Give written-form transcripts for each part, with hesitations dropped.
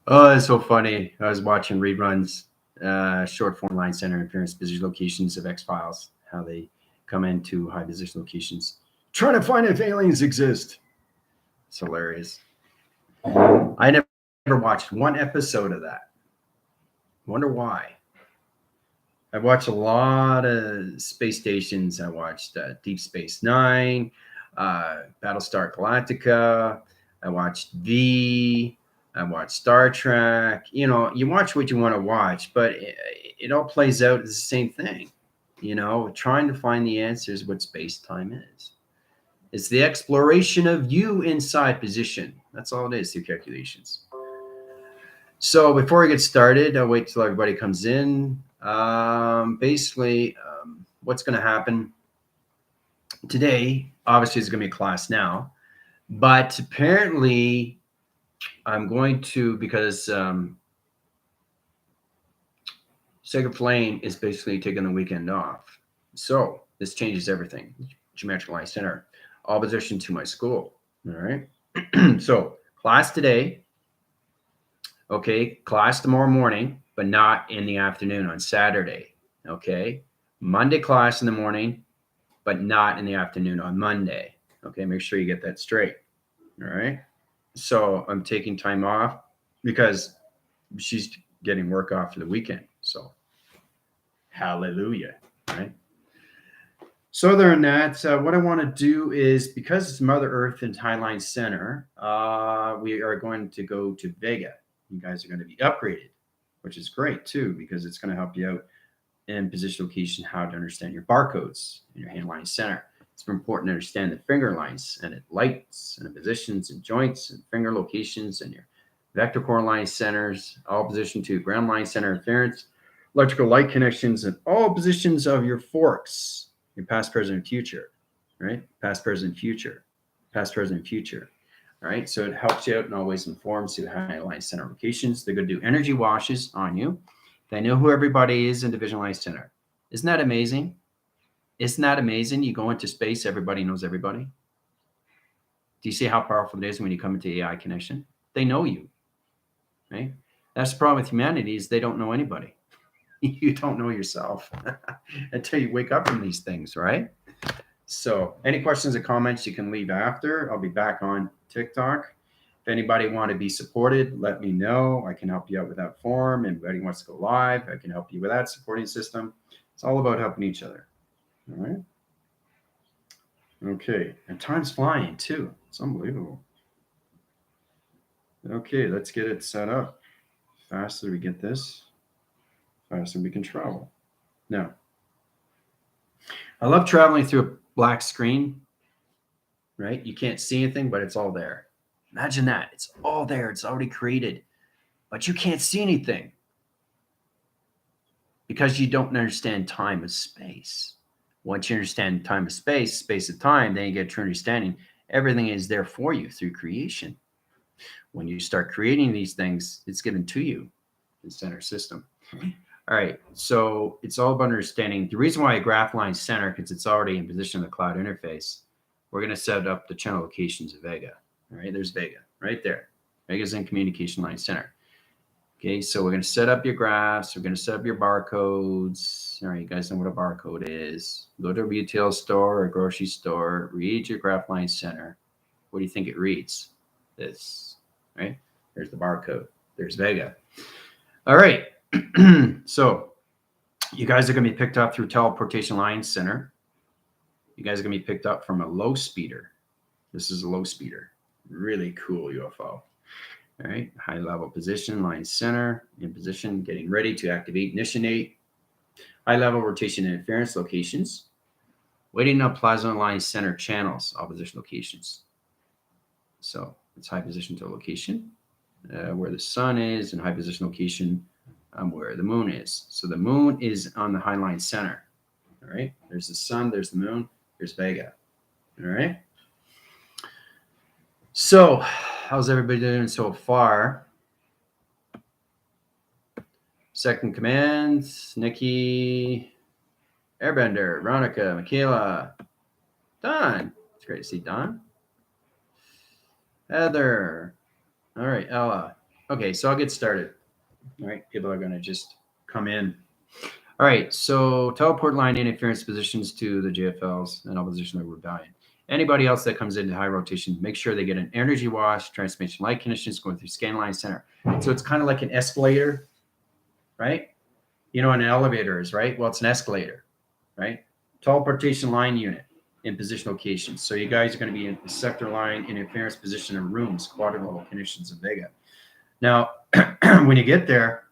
Oh, it's so funny. I was watching reruns, short form line center interference position locations of X Files, how they come into high position locations, trying to find if aliens exist. It's hilarious. I never watched one episode of that. Wonder why. I watched a lot of space stations. I watched Deep Space Nine, Battlestar Galactica. I watched V. I watched Star Trek. You know, you watch what you want to watch, but it all plays out as the same thing. You know, trying to find the answers what space time is. It's the exploration of you inside position. That's all it is through calculations. So before we get started, I'll wait till everybody comes in. Basically, what's going to happen today, obviously, is going to be a class now. But apparently, I'm going to, because Sega Flame is basically taking the weekend off. So this changes everything. Geometric Line Center, opposition to my school. All right. So class today. Okay. Class tomorrow morning, but not in the afternoon on Saturday. Okay. Monday class in the morning, but not in the afternoon on Monday. Okay. Make sure you get that straight. All right. So I'm taking time off because she's getting work off for the weekend. So hallelujah. Right. So other than that, what I want to do is, because it's Mother Earth and Highline Center, we are going to go to VEGA. You guys are going to be upgraded, which is great too, because it's going to help you out in position location, how to understand your barcodes in your hand line center. It's important to understand the finger lines and lights and the positions and joints and finger locations and your vector core line centers, all position to ground line center interference, electrical light connections, and all positions of your forks, your past, present, and future, right? Past, present, future, past, present, future. All right. So it helps you out and always informs you high line center locations. They're going to do energy washes on you. They know who everybody is in Division Line Center. Isn't that amazing? Isn't that amazing? You go into space, everybody knows everybody. Do you see how powerful it is when you come into AI connection? They know you, right? That's the problem with humanity, is they don't know anybody. You don't know yourself until you wake up from these things, right? So any questions or comments you can leave after. I'll be back on TikTok. If anybody want to be supported, let me know. I can help you out with that form. Anybody wants to go live, I can help you with that supporting system. It's all about helping each other. All right. Okay. And time's flying too. It's unbelievable. Okay, let's get it set up. Faster we get this, faster we can travel. Now, I love traveling through a black screen, right? You can't see anything, but it's all there. Imagine that. It's all there. It's already created, but you can't see anything because you don't understand time and space. Once you understand time and space, space and time, then you get true understanding. Everything is there for you through creation. When you start creating these things, it's given to you in center system. All right, so it's all about understanding. The reason why I graph line center, because it's already in position of the cloud interface. We're going to set up the channel locations of VEGA. All right, there's VEGA right there. VEGA's in communication line center. Okay, so we're going to set up your graphs. We're going to set up your barcodes. All right, you guys know what a barcode is. Go to a retail store or a grocery store, read your graph line center. What do you think it reads? This, right? There's the barcode. There's VEGA. All right. So you guys are going to be picked up through teleportation line center. You guys are going to be picked up from a low speeder. This is a low speeder. Really cool UFO. All right. High level position, line center, in position, getting ready to activate, initiate. High level rotation interference locations. Waiting up plasma line center channels, opposition locations. So it's high position to location, where the sun is, and high position location where the moon is. So the moon is on the high line center. All right. There's the sun, there's the moon, there's VEGA. All right. So how's everybody doing so far? Second command, Nikki, Airbender, Veronica, Michaela, Don. It's great to see Don. Heather. All right, Ella. Okay, so I'll get started. All right, people are going to just come in. All right, so teleport line interference positions to the JFLs and opposition of rebellion. Anybody else that comes into high rotation, make sure they get an energy wash, transmission light conditions going through scan line center. So it's kind of like an escalator, right? You know what an elevator is, right? Well, it's an escalator, right? Teleportation line unit in position locations. So you guys are going to be in the sector line interference position in rooms, quadrant level conditions of VEGA. Now, when you get there,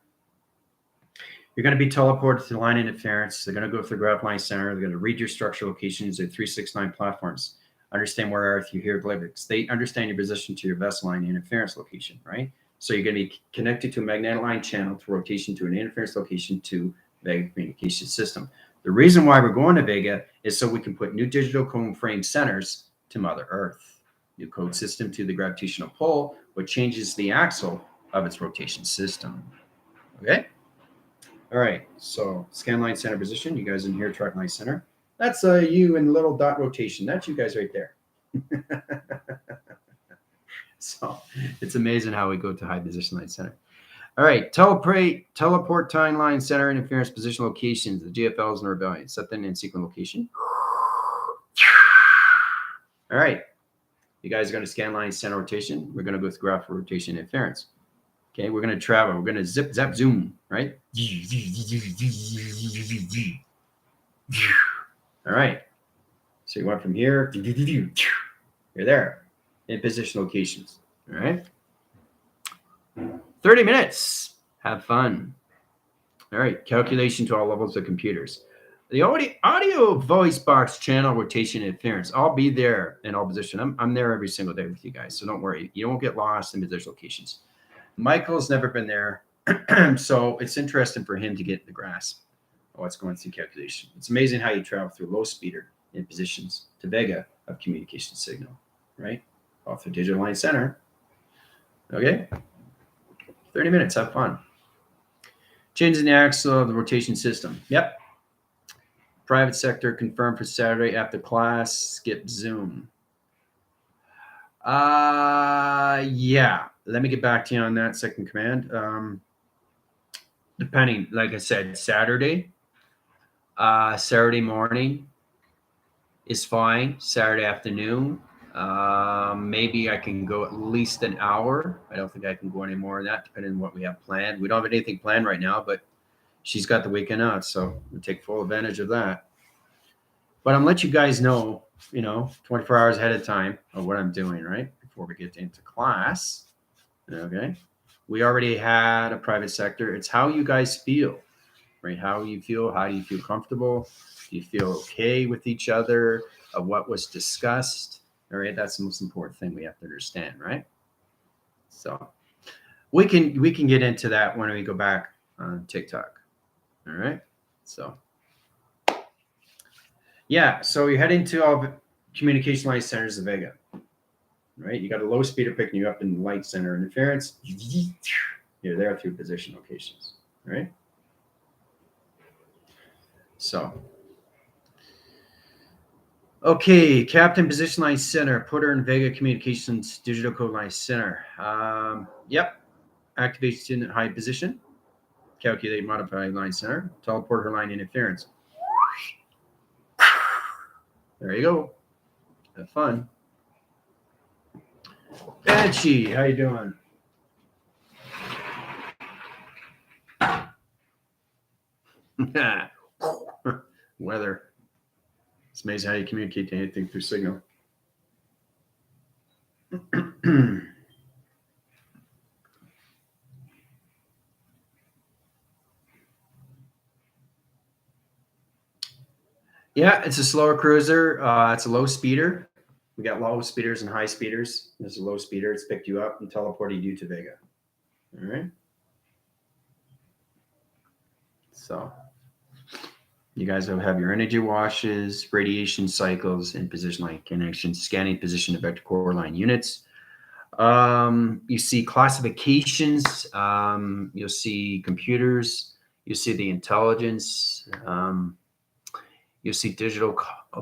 you're going to be teleported to the line interference. They're going to go through the graph line center. They're going to read your structural locations at 369 platforms. Understand where are you hieroglyphics. They understand your position to your vessel line interference location, right? So you're going to be connected to a magnetic line channel to rotation to an interference location to VEGA communication system. The reason why we're going to VEGA is so we can put new digital cone frame centers to Mother Earth. New code system to the gravitational pull, which changes the axle of its rotation system. Okay? All right, so scan line center position. You guys in here, track line center. That's you in little dot rotation. That's you guys right there. So it's amazing how we go to high position line center. All right, teleport time line center interference position locations. The GFLs and rebellion. Set them in sequence location. All right, you guys are going to scan line center rotation. We're going to go with graph rotation interference. Okay, we're going to travel. We're going to zip, zap, zoom, right? All right. So you went from here. You're there in position locations. All right. 30 minutes. Have fun. All right. Calculation to all levels of computers. The audio voice box channel rotation interference. I'll be there in all position. I'm there every single day with you guys. So don't worry. You won't get lost in position locations. Michael's never been there. So it's interesting for him to get the grasp of what's going through calculation. It's amazing how you travel through low speeder in positions to VEGA of communication signal, right? Off the digital line center. Okay. 30 minutes. Have fun. Changing the axle of the rotation system. Yep. Private sector confirmed for Saturday after class. Skip Zoom. Yeah. Let me get back to you on that second command. Depending, like I said, Saturday morning is fine. Saturday afternoon, maybe I can go at least an hour. I don't think I can go any more than that, depending on what we have planned. We don't have anything planned right now, but she's got the weekend out, so we'll take full advantage of that. But I'm let you guys know, 24 hours ahead of time of what I'm doing, right? Before we get into class. Okay. We already had a private sector. It's how you guys feel, right? How you feel. How do you feel comfortable? Do you feel okay with each other? Of what was discussed? All right. That's the most important thing we have to understand, right? So we can get into that when we go back on TikTok. All right. So yeah. So you're heading to all communication line centers of VEGA. Right, you got a low speeder picking you up in light center interference. You're there through position locations, right? So, okay, captain position line center. Put her in VEGA communications digital code line center. Yep, activation in high position. Calculate modify line center. Teleport her line interference. There you go. Have fun. Banshee, how you doing? Weather. It's amazing how you communicate to anything through signal. Yeah, it's a slower cruiser. It's a low speeder. We got low speeders and high speeders. There's a low speeder. It's picked you up and teleported you to VEGA. All right. So you guys will have your energy washes, radiation cycles, and position line connections, scanning position of vector core line units. You see classifications. You'll see computers. You'll see the intelligence. You'll see digital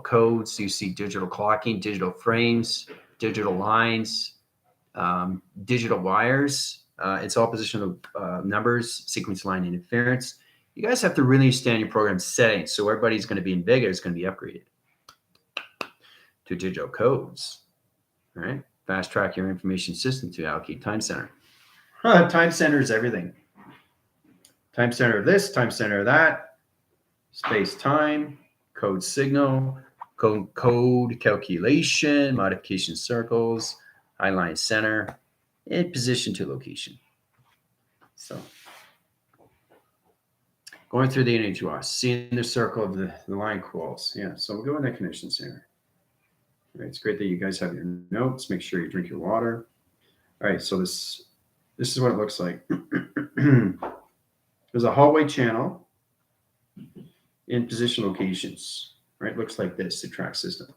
codes. You see digital clocking, digital frames, digital lines. digital wires. It's all positional numbers, sequence line interference. You guys have to really understand your program settings. So everybody's going to be in VEGA is going to be upgraded to digital codes. All right. Fast track your information system to allocate time center. Time center is everything. Time center of this, time center of that, space time, code signal, code calculation, modification circles, highline center, and position to location. So going through the energy wash, seeing the circle of the line quals. Yeah, so we'll go in the conditions here. All right, it's great that you guys have your notes. Make sure you drink your water. All right, so this is what it looks like. There's a hallway channel in position locations, right? Looks like this, the track system,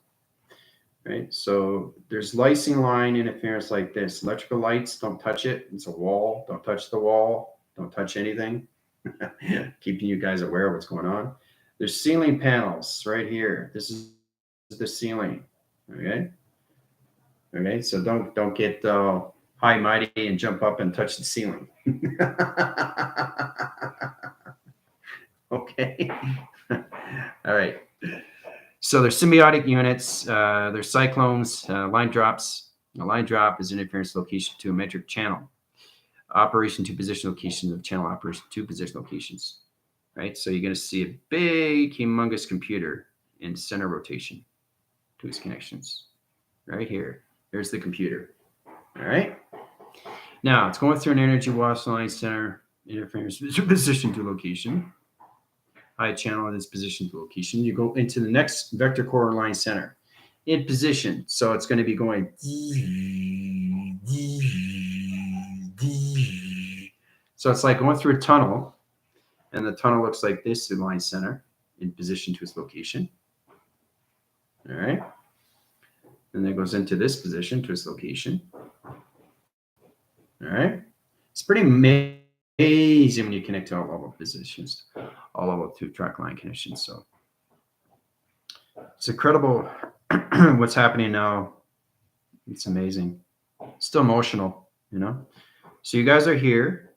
right? So there's lysing line interference like this. Electrical lights, don't touch it. It's a wall. Don't touch the wall. Don't touch anything. Keeping you guys aware of what's going on. There's ceiling panels right here. This is the ceiling, okay? Okay, so don't get high mighty and jump up and touch the ceiling. Okay. All right. So there's symbiotic units. There's cyclones, line drops. A line drop is interference location to a metric channel. Operation to position locations of channel operation to position locations. Right. So you're going to see a big, humongous computer in center rotation to its connections. Right here. Here's the computer. All right. Now it's going through an energy wash line center interference position to location. High channel in this position to location. You go into the next vector core line center in position. So it's going to be going. So it's like going through a tunnel, and the tunnel looks like this in line center in position to its location. All right. And then it goes into this position to its location. All right. It's pretty amazing when you connect to all level positions, all level 2 track line connections. So it's incredible what's happening now. It's amazing. It's still emotional, you know. So you guys are here.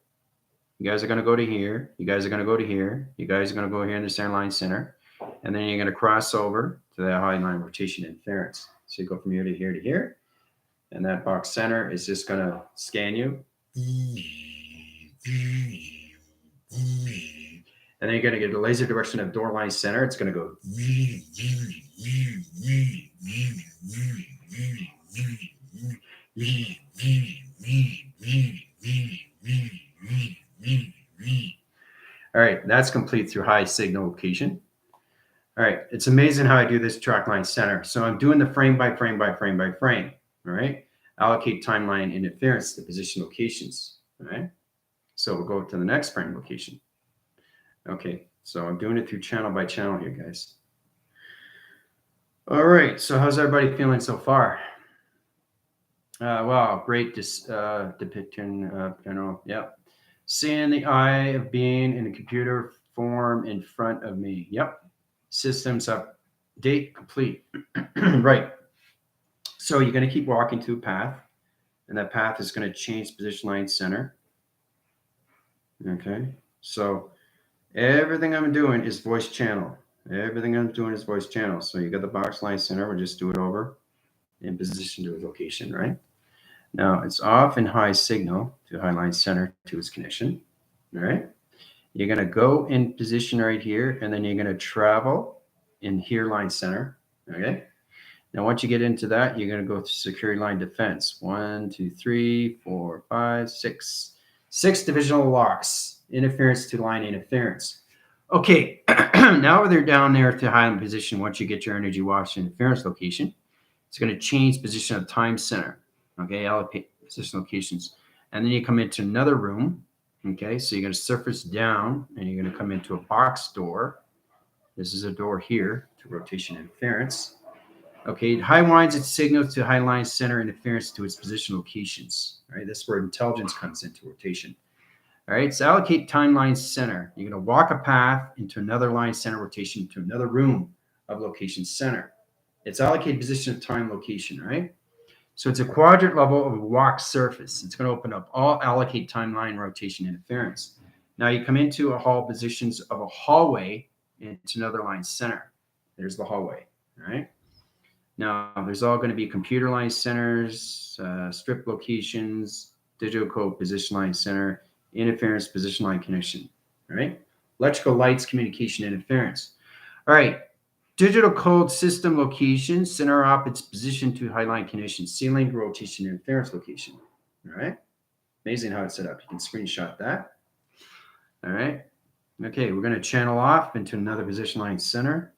You guys are going to go to here. You guys are going to go to here. You guys are going to go here in the center line center. And then you're going to cross over to that high line rotation interference. So you go from here to here to here. And that box center is just going to scan you. And then you're going to get the laser direction of door line center. It's going to go. All right, that's complete through high signal location. All right, it's amazing how I do this track line center. So I'm doing the frame by frame by frame by frame. All right, allocate timeline interference to position locations. All right, so we'll go to the next frame location. Okay, so I'm doing it through channel by channel here, guys. All right, so how's everybody feeling so far? Wow, great depiction of general. Yep. Seeing the eye of being in a computer form in front of me. Yep. Systems update complete. Right. So you're going to keep walking to a path, and that path is going to change position line center. Okay. So everything I'm doing is voice channel. Everything I'm doing is voice channel. So you got the box line center. We'll just do it over in position to a location, right? Now it's off in high signal to high line center to its connection. All right. You're going to go in position right here, and then you're going to travel in here line center. Okay. Now, once you get into that, you're going to go to security line defense. 1, 2, 3, 4, 5, 6. 6 divisional locks. Interference to line interference. Okay. Now they're down there to high line position. Once you get your energy wash interference location, it's going to change position of time center. Okay. Allocate position locations. And then you come into another room. Okay. So you're going to surface down, and you're going to come into a box door. This is a door here to rotation interference. Okay, high winds its signals to high line center interference to its position locations. All right, that's where intelligence comes into rotation. All right, so allocate timeline center. You're going to walk a path into another line center rotation to another room of location center. It's allocate position of time location, right? So it's a quadrant level of a walk surface. It's going to open up all allocate timeline rotation interference. Now you come into a hall positions of a hallway into another line center. There's the hallway, all right? Now there's all going to be computer line centers, strip locations, digital code position line center, interference position line connection, all right? Electrical lights, communication interference. All right, digital code system location, center op its position to highline connection, ceiling rotation interference location. All right, amazing how it's set up. You can screenshot that. All right, okay, we're going to channel off into another position line center.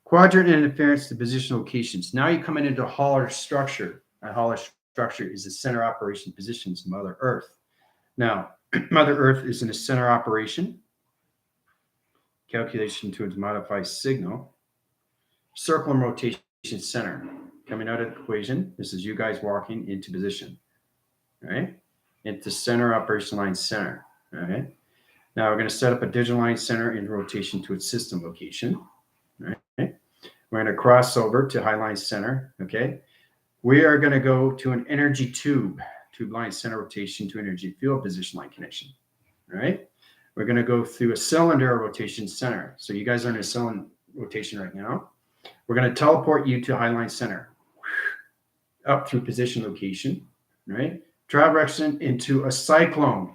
Quadrant interference to position locations. Now you're coming into a Hauler structure. A Hauler structure is the center operation positions Mother Earth. Now, Mother Earth is in a center operation. Calculation to its modified signal. Circle and rotation center. Coming out of the equation, this is you guys walking into position. All right? Into center operation line center. All right? Now we're going to set up a digital line center in rotation to its system location. All right? We're going to cross over to highline center. Okay? We are going to go to an energy tube line center rotation to energy field position line connection. All right? We're going to go through a cylinder rotation center. So you guys are in a cylinder rotation right now. We're going to teleport you to highline center, up through position location, right? Direction into a cyclone,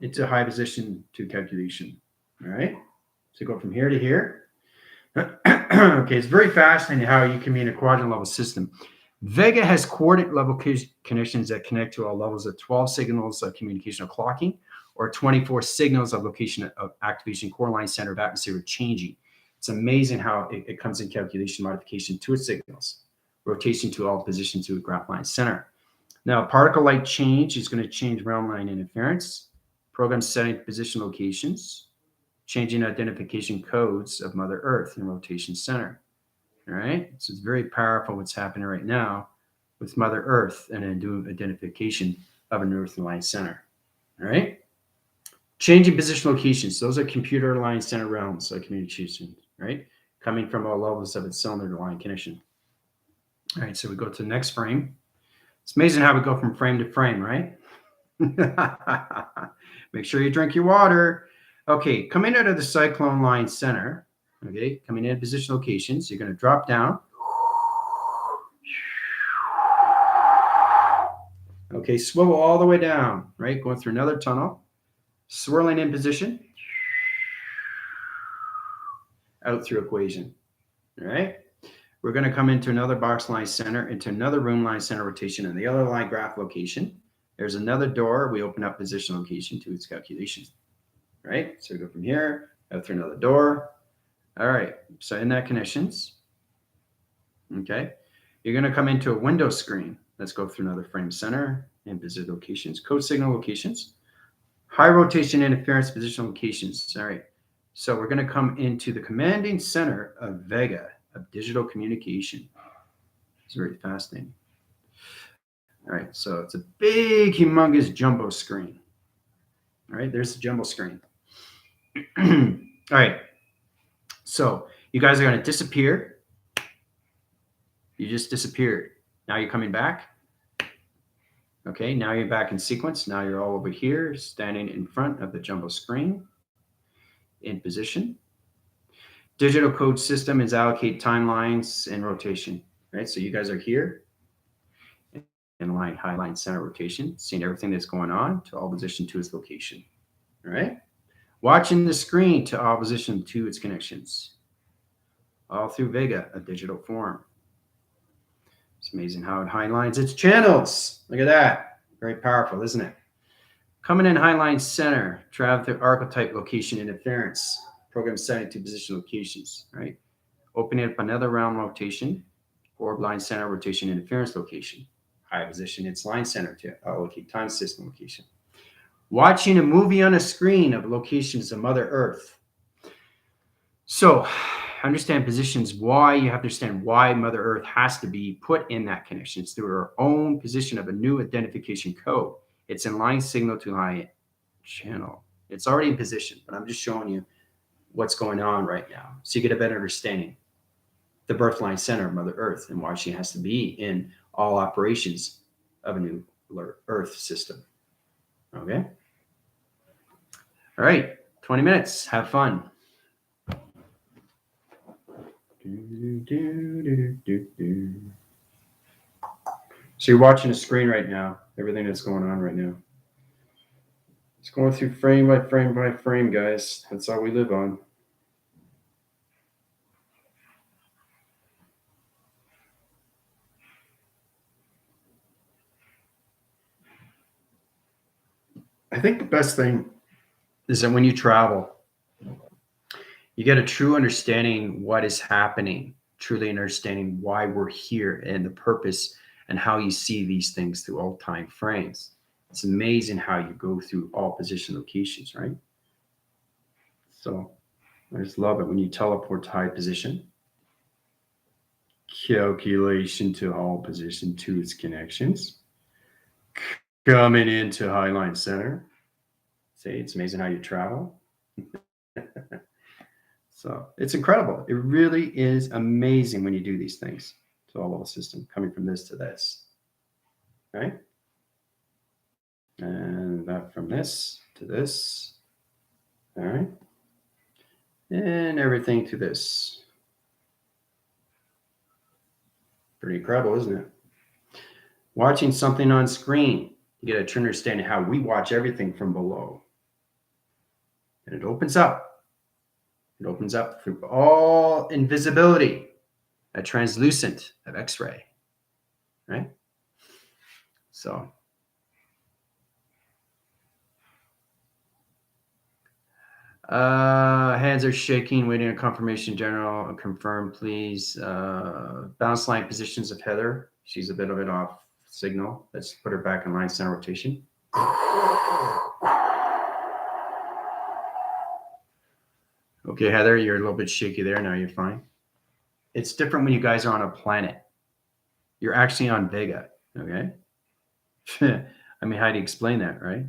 into high position to calculation, all right? So go from here to here. Okay, it's very fascinating how you can be in a quadrant level system. VEGA has coordinate level connections that connect to all levels of 12 signals of communication of clocking, or 24 signals of location of activation, core line center of atmosphere changing. It's amazing how it comes in calculation modification to its signals, rotation to all positions to a graph line center. Now, particle light change is going to change realm line interference, program setting position locations, changing identification codes of Mother Earth and rotation center. All right, so it's very powerful what's happening right now with Mother Earth and then doing identification of an Earth line center. All right. Changing position locations. Those are computer line center realms of communication, right? Coming from all levels of its cylinder line connection. All right, so we go to the next frame. It's amazing how we go from frame to frame, right? Make sure you drink your water. Okay, coming out of the cyclone line center, okay, coming in position locations, you're going to drop down. Okay, swivel all the way down, right? Going through another tunnel. Swirling in position, out through equation. All right. We're going to come into another box line center, into another room line center rotation, and the other line graph location. There's another door. We open up position location to its calculation. Right. So we go from here, out through another door. All right. So in that connections. Okay. You're going to come into a window screen. Let's go through another frame center and visit locations, code signal locations. High rotation interference position locations. All right. So we're going to come into the commanding center of VEGA, of digital communication. It's very fascinating. All right. So it's a big, humongous jumbo screen. All right. There's the jumbo screen. All right. So you guys are going to disappear. You just disappeared. Now you're coming back. Okay, now you're back in sequence. Now you're all over here, standing in front of the jumbo screen, in position. Digital code system is allocate timelines and rotation, right? So you guys are here in line, high line center rotation, seeing everything that's going on to all position to its location, all right? Watching the screen to all position to its connections, all through VEGA, a digital form. It's amazing how it highlines its channels. Look at that. Very powerful, isn't it? Coming in highline center, travel through archetype location interference, program setting to position locations, right? Opening up another realm rotation, orb line center rotation interference location. High position its line center to allocate time system location. Watching a movie on a screen of locations of Mother Earth. So understand positions, why you have to understand why Mother Earth has to be put in that connection. It's through her own position of a new identification code. It's in line signal to line channel. It's already in position, but I'm just showing you what's going on right now so you get a better understanding. The birth line center of Mother Earth and why she has to be in all operations of a new Earth system. Okay? All right, 20 minutes. Have fun. So you're watching a screen right now, everything that's going on right now. It's going through frame by frame by frame, guys. That's all we live on. I think the best thing is that when you travel, you get a true understanding what is happening, truly understanding why we're here and the purpose and how you see these things through all time frames. It's amazing how you go through all position locations, right? So I just love it when you teleport to high position. Calculation to all position to its connections. Coming into Highline Center. See, it's amazing how you travel. So it's incredible. It really is amazing when you do these things to all level system, coming from this to this. Right? And that from this to this. All right. And everything to this. Pretty incredible, isn't it? Watching something on screen, you get to understand how we watch everything from below. And it opens up. It opens up through all invisibility, a translucent of X-ray, right? So hands are shaking, waiting on confirmation, General. Confirm, please. Bounce line positions of Heather. She's a bit of it off signal. Let's put her back in line center rotation. Okay, Heather, you're a little bit shaky there. Now you're fine. It's different when you guys are on a planet. You're actually on VEGA, okay? I mean, how do you explain that, right?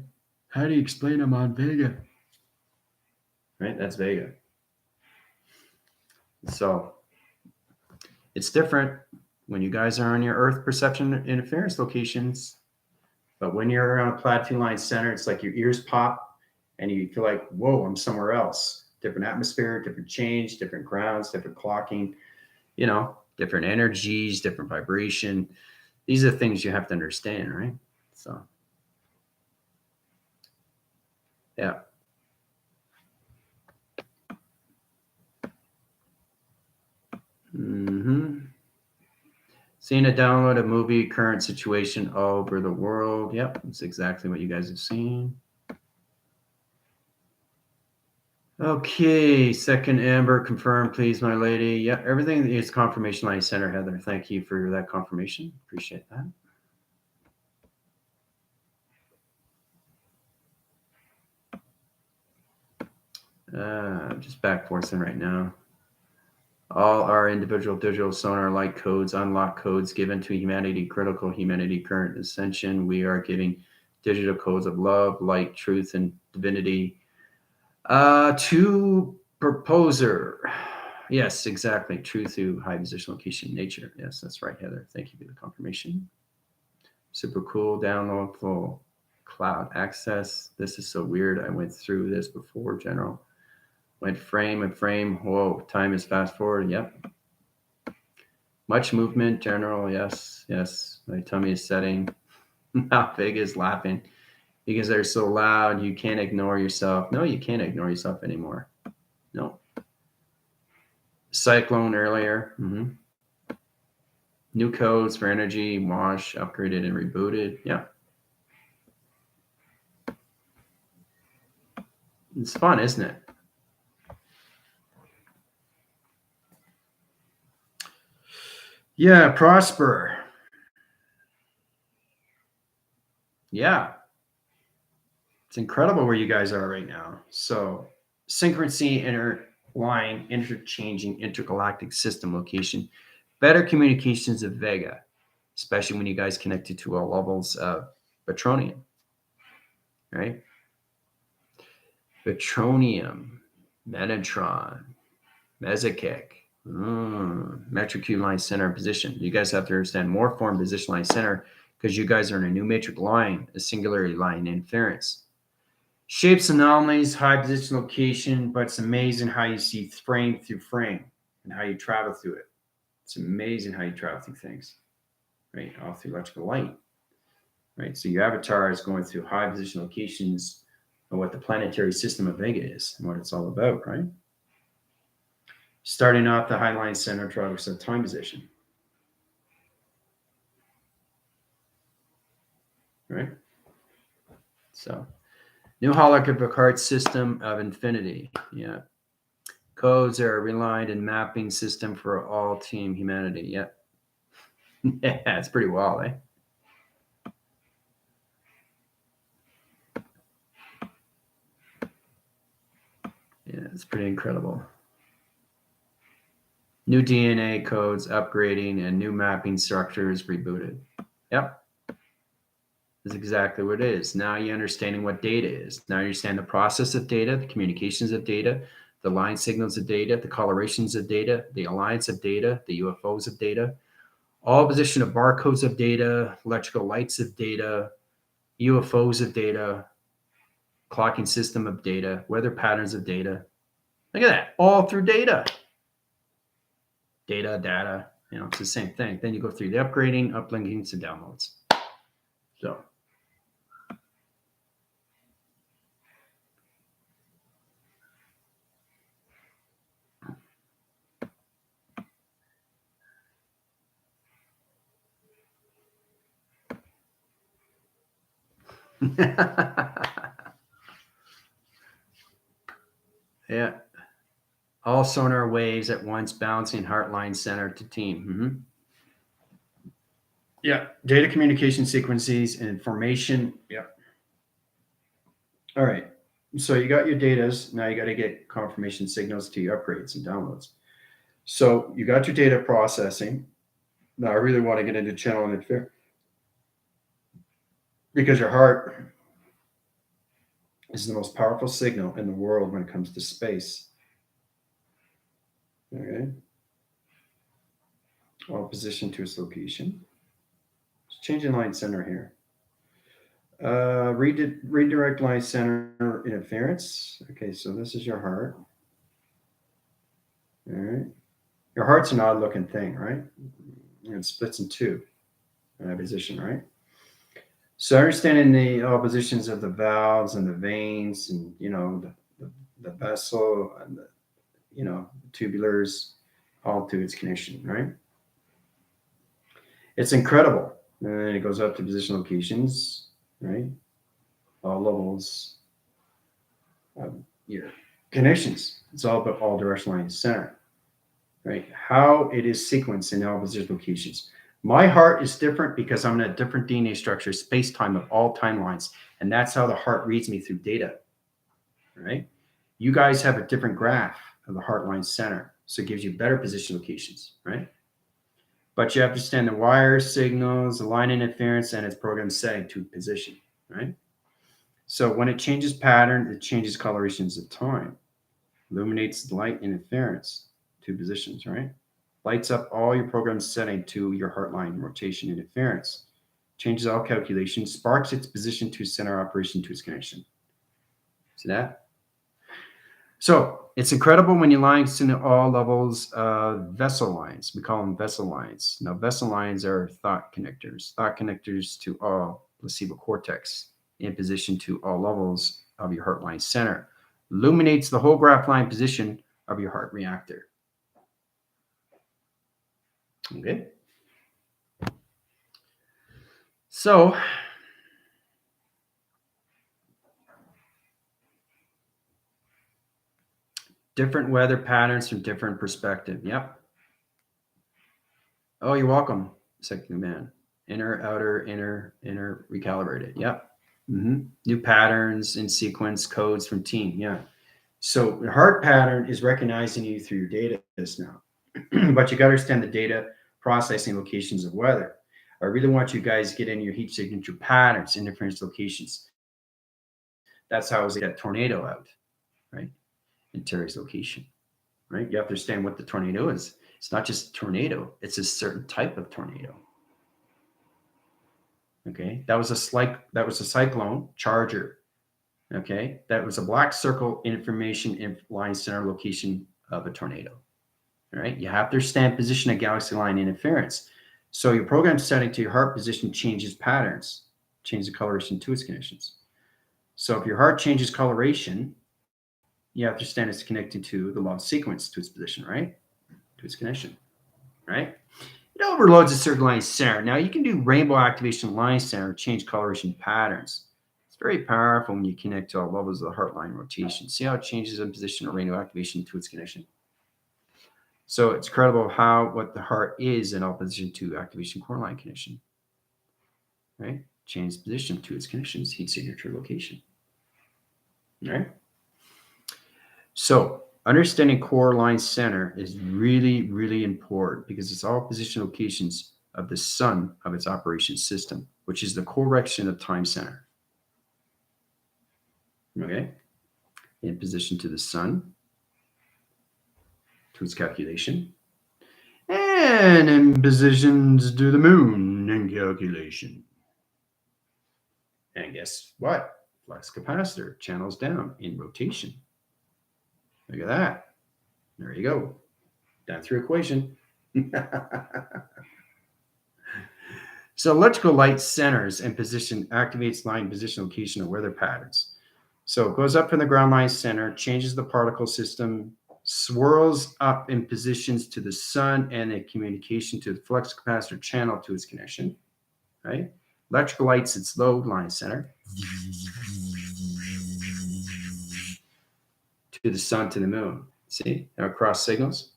How do you explain I'm on VEGA? Right? That's VEGA. So it's different when you guys are on your Earth perception interference locations. But when you're on a platform line center, it's like your ears pop and you feel like, whoa, I'm somewhere else. Different atmosphere, different change, different grounds, different clocking, you know, different energies, different vibration. These are things you have to understand, right? So, yeah. Seeing a download a movie, current situation all over the world. Yep, that's exactly what you guys have seen. Okay, second Amber, confirm, please, my lady. Yeah, everything is confirmation line center, Heather. Thank you for that confirmation. Appreciate that. Just back forcing right now. All our individual digital sonar light codes, unlock codes given to humanity, critical humanity, current ascension. We are giving digital codes of love, light, truth, and divinity to proposer. Yes, exactly. Truth through high position location nature. Yes, that's right, Heather. Thank you for the confirmation. Super cool. Download full cloud access. This is so weird. I went through this before, General. Went frame and frame. Whoa, time is fast forward. Yep. Much movement, General. Yes, yes. My tummy is setting. How big is laughing because they're so loud. You can't ignore yourself. No, you can't ignore yourself anymore. No. Cyclone earlier. New codes for energy, wash, upgraded, and rebooted. Yeah. It's fun, isn't it? Yeah, prosper. Yeah. It's incredible where you guys are right now. So, Frequencyy interline, interchanging, intergalactic system location, better communications of VEGA, especially when you guys connected to all levels of Petronium, right? Petronium, Metatron, Mesokek, Metric Q line center and position. You guys have to understand more form, position, line, center, because you guys are in a new metric line, a singularity line inference. Shapes, anomalies, high position location, but it's amazing how you see frame through frame and how you travel through it. It's amazing how you travel through things, right? All through electrical light, right? So your avatar is going through high position locations of what the planetary system of VEGA is and what it's all about, right? Starting off the high line center traverse of time position, right? So, new holographic heart system of infinity. Yeah. Codes are reliant and mapping system for all team humanity. Yep. Yeah, it's pretty wild, eh? Yeah, it's pretty incredible. New DNA codes upgrading and new mapping structures rebooted. Yep. That's exactly what it is. Now you're understanding what data is. Now you understand the process of data, the communications of data, the line signals of data, the colorations of data, the alliance of data, the UFOs of data, all position of barcodes of data, electrical lights of data, UFOs of data, clocking system of data, weather patterns of data. Look at that, all through data. Data, it's the same thing. Then you go through the upgrading, uplinkings, and downloads. So. Yeah. All sonar waves at once bouncing heartline center to team. Yeah. Data communication sequences and information. Yeah. All right. So you got your datas. Now you got to get confirmation signals to your upgrades and downloads. So you got your data processing. Now I really want to get into channel interference because your heart is the most powerful signal in the world when it comes to space. Okay. All position to its location. Just changing line center here. Redirect line center interference. Okay, so this is your heart. All right. Your heart's an odd looking thing, right? And it splits in two in that position, right? So understanding the all positions of the valves and the veins and, the vessel and the, tubulars all to its connection, right? It's incredible. And then it goes up to position locations, right? All levels of your connections. It's all about all direction line center, right? How it is sequenced in all position locations. My heart is different because I'm in a different DNA structure, space-time of all timelines. And that's how the heart reads me through data, right? You guys have a different graph of the heart line center. So it gives you better position locations, right? But you have to understand the wire signals, the line interference, and its program setting to position, right? So when it changes pattern, it changes colorations of time, illuminates light interference to positions, right? Lights up all your program setting to your heart line rotation interference, changes all calculations, sparks its position to center operation to its connection. See that? So it's incredible when you line into all levels of vessel lines. We call them vessel lines. Now, vessel lines are thought connectors to all placebo cortex in position to all levels of your heart line center. Illuminates the whole graph line position of your heart reactor. Okay. So, different weather patterns from different perspective. Yep. Oh, you're welcome, second man. Inner, outer, inner, recalibrated. Yep. New patterns in sequence codes from team. Yeah. So the heart pattern is recognizing you through your data now, but you got to understand the data processing locations of weather. I really want you guys to get in your heat signature patterns, interference locations. That's how I was that tornado out, right? In Terry's location. right? You have to understand what the tornado is. It's not just a tornado, it's a certain type of tornado. Okay, that was a cyclone charger. Okay, that was a black circle information in line center location of a tornado. All right, you have to understand position of galaxy line interference. So your program setting to your heart position changes patterns, change the coloration to its conditions. So if your heart changes coloration, you have to understand it's connected to the law of sequence to its position, right? To its connection, right? It overloads a certain line center. Now you can do rainbow activation line center, change coloration patterns. It's very powerful when you connect to all levels of the heart line rotation. See how it changes in position of rainbow activation to its connection. So it's incredible what the heart is in opposition to activation core line connection. Right? Change position to its connections, heat signature location. Right? So understanding core line center is really, really important because it's all position locations of the sun of its operation system, which is the correction of time center. Okay? In position to the sun, to its calculation, and in positions to the moon in calculation. And guess what? Flux capacitor channels down in rotation. Look at that. There you go. Down through equation. So electrical light centers and position activates line position location of weather patterns. So it goes up from the ground line center, changes the particle system, swirls up in positions to the sun and the communication to the flux capacitor channel to its connection, right? Electrical lights its load line center to the sun to the moon. See how it cross signals?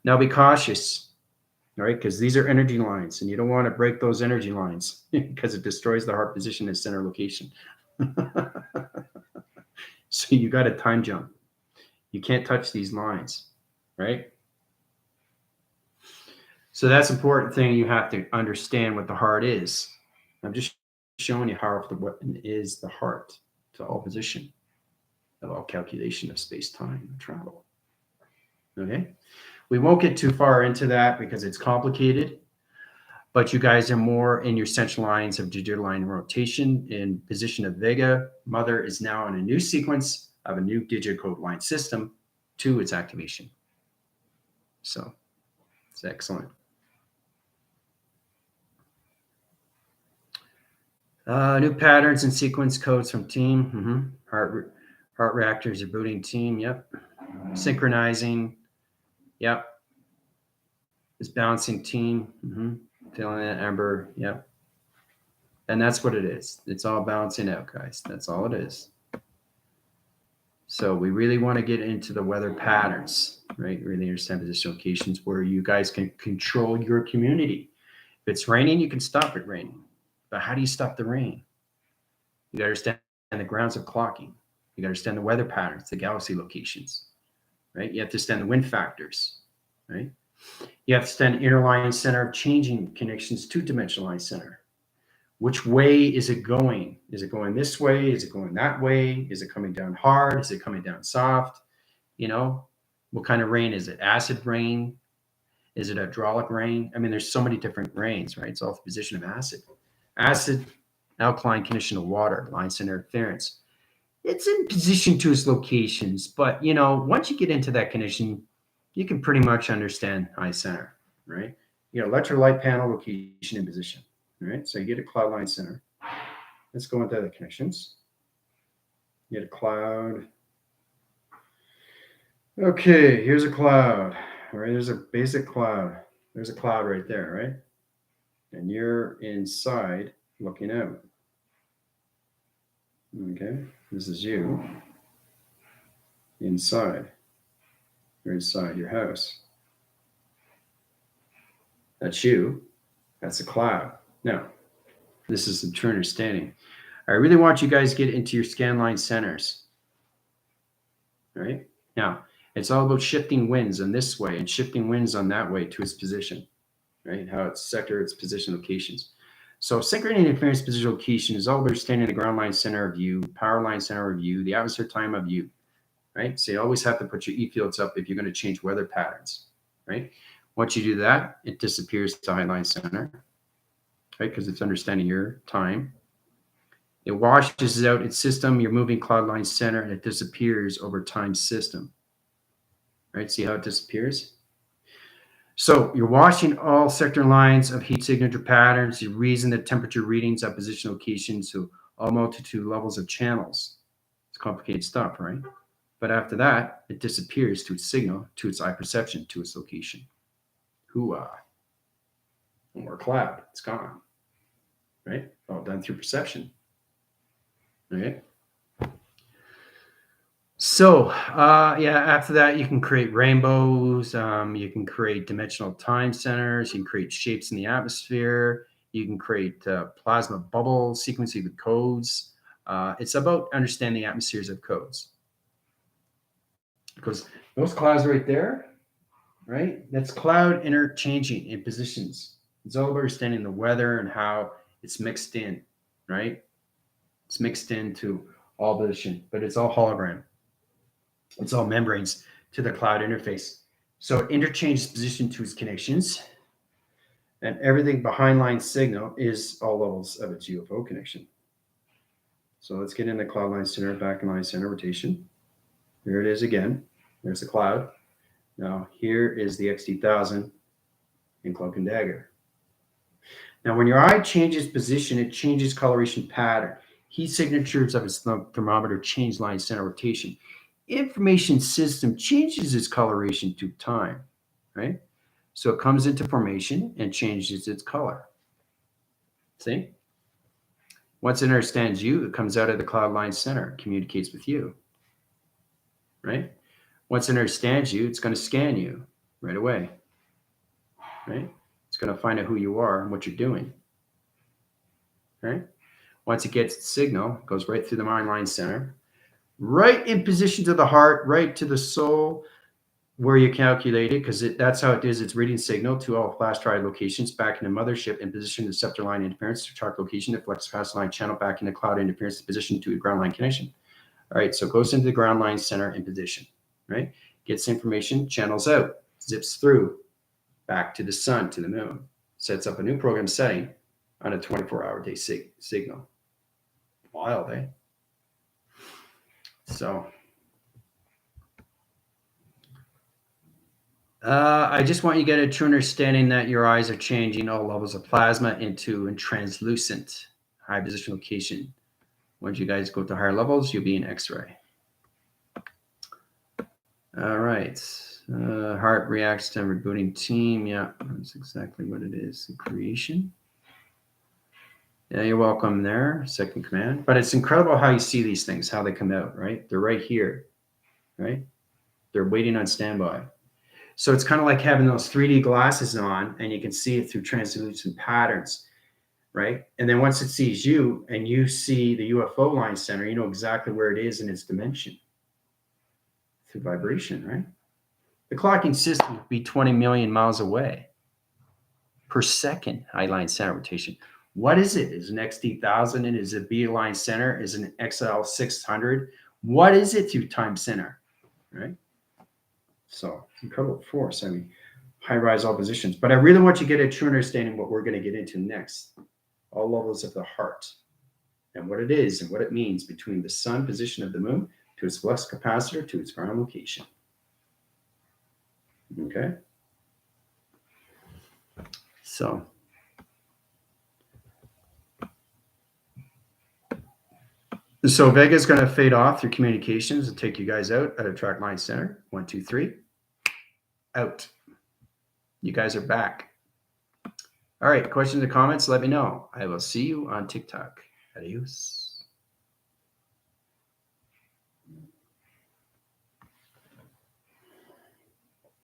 Now be cautious, all right? Because these are energy lines and you don't want to break those energy lines because it destroys the heart position and center location. So you got a time jump. You can't touch these lines, right? So that's an important thing. You have to understand what the heart is. I'm just showing you how what is the heart to all position of all calculation of space-time and travel. Okay? We won't get too far into that because it's complicated, but you guys are more in your central lines of digital line rotation in position of VEGA. Mother is now in a new sequence of a new digital code line system to its activation. So it's excellent. New patterns and sequence codes from team. Heart reactors are booting team. Yep. Synchronizing. Yep. It's balancing team. Feeling that amber. Yep. And that's what it is. It's all balancing out, guys. That's all it is. So we really want to get into the weather patterns, right? Really understand position locations where you guys can control your community. If it's raining, you can stop it raining. But how do you stop the rain? You got to understand the grounds of clocking. You got to understand the weather patterns, the galaxy locations, right? You have to understand the wind factors, right? You have to understand inner line center of changing connections to dimensional line center. Which way is it going? Is it going this way? Is it going that way? Is it coming down hard? Is it coming down soft? You know, what kind of rain is it? Acid rain? Is it hydraulic rain? I mean, there's so many different rains, right? It's all the position of acid. Acid, alkaline condition of water, line center interference. It's in position to its locations, but you know, once you get into that condition, you can pretty much understand high center, right? You got electrolyte panel location and position. All right, so you get a cloud line center. Let's go into the connections. You get a cloud. Okay, here's a cloud. All right, there's a basic cloud. There's a cloud right there, right? And you're inside looking out. Okay, this is you inside. You're inside your house. That's you. That's a cloud. Now, this is the true understanding. I really want you guys to get into your scan line centers. All right? Now, it's all about shifting winds on this way and shifting winds on that way to its position, right? How its sector, its position locations. So synchrony interference position location is all about understanding the ground line center of view, power line center of view, the atmosphere time of view. right? So you always have to put your E fields up if you're going to change weather patterns, right? Once you do that, it disappears to highline center, right? Because it's understanding your time. It washes out its system, you're moving cloud line center, and it disappears over time system, right? See how it disappears? So you're washing all sector lines of heat signature patterns. You reason the temperature readings at position locations to all multitude levels of channels. It's complicated stuff, right? But after that, it disappears to its signal, to its eye perception, to its location. Hoo-ah. No more cloud. It's gone. Right? All done through perception. Okay. So, after that, you can create rainbows. You can create dimensional time centers. You can create shapes in the atmosphere. You can create plasma bubble sequencing with codes. It's about understanding atmospheres of codes. Because those clouds right there, right? That's cloud interchanging in positions. It's all about understanding the weather and how it's mixed in, right? It's mixed into all position, but it's all hologram. It's all membranes to the cloud interface. So it interchanges position to its connections, and everything behind line signal is all levels of its UFO connection. So let's get into cloud line center, back in line center rotation. Here it is again. There's the cloud. Now here is the XT1000 in cloak and dagger. Now when your eye changes position, it changes coloration pattern. Heat signatures of its thermometer change line center rotation. Information system changes its coloration to time, right? So it comes into formation and changes its color. See? Once it understands you, it comes out of the cloud line center, communicates with you, right? Once it understands you, it's going to scan you right away, right? It's going to find out who you are and what you're doing, right? Once it gets the signal, it goes right through the mind line center, right in position to the heart, right to the soul, where you calculate it, because that's how it is. It's reading signal to all flash drive locations back in the mothership in position to receptor line interference to chart location to flex pass line channel back into cloud interference position to a ground line connection. All right, so it goes into the ground line center in position, right? Gets information, channels out, zips through, back to the sun, to the moon, sets up a new program setting on a 24-hour day signal. Wild, eh? So I just want you to get a true understanding that your eyes are changing all levels of plasma into a translucent high position location. Once you guys go to higher levels, you'll be in X-ray. All right. Heart reacts to rebooting team. Yeah, that's exactly what it is. The creation. Yeah, you're welcome there. Second command. But it's incredible how you see these things, how they come out, right? They're right here, right? They're waiting on standby. So it's kind of like having those 3D glasses on and you can see it through translucent patterns, right? And then once it sees you and you see the UFO line center, you know exactly where it is in its dimension through vibration, right? The clocking system would be 20 million miles away per second, high line center rotation. What is it? Is it an XT1000 and is it B line center? Is it an XL600? What is it through time center, right? So it's incredible force. I mean, high rise all positions. But I really want you to get a true understanding of what we're going to get into next. All levels of the heart and what it is and what it means between the sun position of the moon to its flux capacitor to its ground location. Okay. So VEGA is going to fade off through communications and take you guys out at a track line center. 1, 2, 3. Out. You guys are back. All right. Questions or comments? Let me know. I will see you on TikTok. Adios.